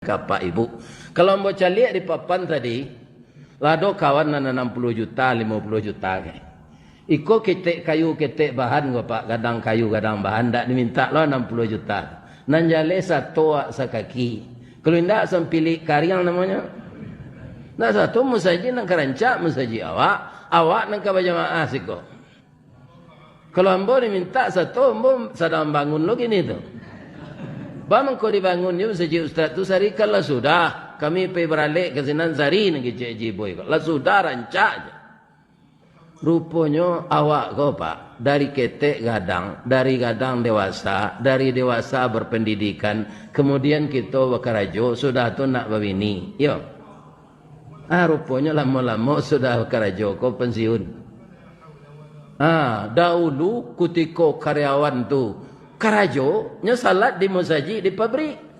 Bapak Ibu. Kalau mau lihat di papan tadi, lado kawan 60 juta, 50 juta. Iko ketek kayu, ketek bahan gua Pak, gadang kayu, gadang bahan, ndak diminta lo 60 juta. Nanjale satu sakaki. Kalau ndak sempilih karyang namanya. Ndak satu musaji nang kerancak, musaji awak nang kabajamaah siko. Kalau ambo diminta satu, ambo sedang bangun lo gini tuh. Bang kau dibangun ni musaji ustaz tu sarikan lah sudah. Kami pergi beralik ke sinan sari nak cik boy. Lah sudah rancak je. Rupanya awak kau Pak, dari ketek gadang, dari gadang dewasa, dari dewasa berpendidikan, kemudian kita berkarajo, sudah tu nak berbini. Yo. Rupanya lama-lama sudah berkarajo, kau pensiun. Dahulu ketika karyawan tu karajo, nya salat di musaji di pabrik.